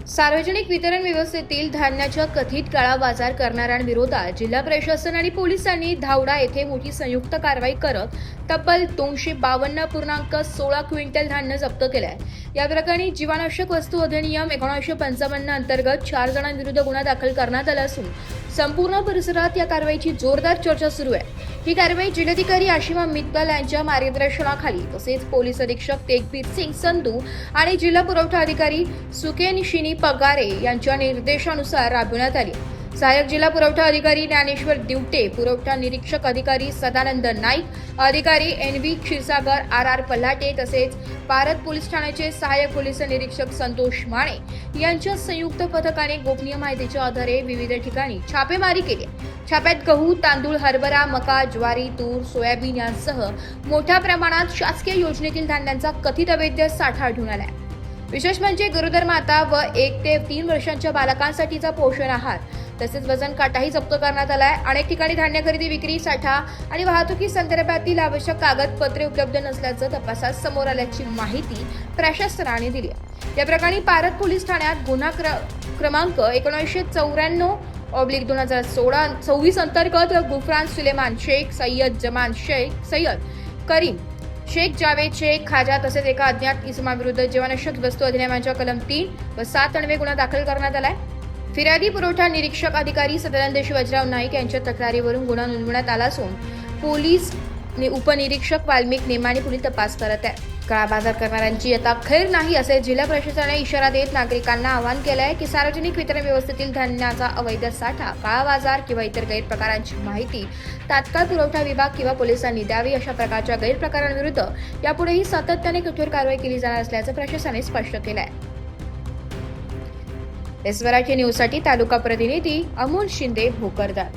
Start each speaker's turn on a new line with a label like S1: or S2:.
S1: सार्वजनिक वितरण व्यवस्थेतील धान्याच्या कथित काळाबाजार करणाऱ्यांविरोधात जिल्हा प्रशासन आणि पोलिसांनी धावडा येथे मोठी संयुक्त कारवाई करत तब्बल 252.16 क्विंटल धान्य जप्त केले आहे। या प्रकरणी जीवनावश्यक वस्तू अधिनियम 1955 अंतर्गत 4 जणांविरुद्ध गुन्हा दाखल करण्यात आला असून संपूर्ण परिसरात या कारवाईची जोरदार चर्चा सुरू आहे। ही कारवाई जिल्हाधिकारी आशिमा मित्तल यांच्या मार्गदर्शनाखाली तसेच पोलीस अधीक्षक तेगबीर सिंग संधू आणि जिल्हा पुरवठा अधिकारी सुकेनशिनी पगारे यांच्या निर्देशानुसार राबविण्यात आली। सहाय्यक जिल्हा पुरवठा अधिकारी ज्ञानेश्वर दिवटे, पुरवठा निरीक्षक अधिकारी सदानंद नाईक, अधिकारी NV क्षीरसागर, RR पल्हाटे तसेच पारत पोलीस ठाण्याचे सहाय्यक पोलीस निरीक्षक संतोष माने यांच्या संयुक्त पथकाने गोपनीय माहितीच्या आधारे विविध ठिकाणी छापेमारी केली। छाप्यात गहू, तांदूळ, हरभरा, मका, ज्वारी, तूर, सोयाबीन यांसह मोठ्या प्रमाणात शासकीय योजनेतील धान्यांचा कथित अवैध साठा आढळून आला आहे। विशेष म्हणजे गरोदर माता व 1 ते 3 वर्षांच्या बालकांसाठीचा पोषण आहार तसेच वजन काटाही जप्त करण्यात आला आहे। अनेक ठिकाणी धान्य खरेदी, विक्री, साठा आणि वाहतुकी संदर्भातील आवश्यक कागदपत्रे उपलब्ध नसल्याचं तपासात समोर आल्याची माहिती प्रशासनाने दिली आहे। या प्रकरणी पारत पोलीस ठाण्यात गुन्हा क्रमांक 1994/2026 अंतर्गत गुफरान सुलेमान शेख, सय्यद जमान शेख, सय्यद करीम शेख, जावेद शेख, खाजा तसेच एका अज्ञात इसमाविरुद्ध जीवनावश्यक वस्तू अधिनियमाच्या कलम 3 व 7 अन्वये गुन्हा दाखल करण्यात आलाय। फिर्यादी पुरवठा निरीक्षक अधिकारी सदानंद शिवाजीराव नाईक यांच्या तक्रारीवरून गुन्हा नोंदवण्यात आला असून पोलीस उपनिरीक्षक वाल्मिक नेमाने पुढील तपास करत आहे। काळाबाजार करणाऱ्यांची आता खैर नाही असे जिल्हा प्रशासनाने इशारा देत नागरिकांना आवाहन केलं आहे की सार्वजनिक वितरण व्यवस्थेतील धान्याचा अवैध साठा, काळाबाजार किंवा इतर गैरप्रकारांची माहिती तात्काळ पुरवठा विभाग किंवा पोलिसांनी द्यावी। अशा प्रकारच्या गैरप्रकारांविरुद्ध यापुढेही सातत्याने कठोर कारवाई केली जाणार असल्याचं प्रशासनाने स्पष्ट केलं आहे। स्वराज्य न्यूजसाठी तालुका प्रतिनिधी अमोल शिंदे, भोकरदान।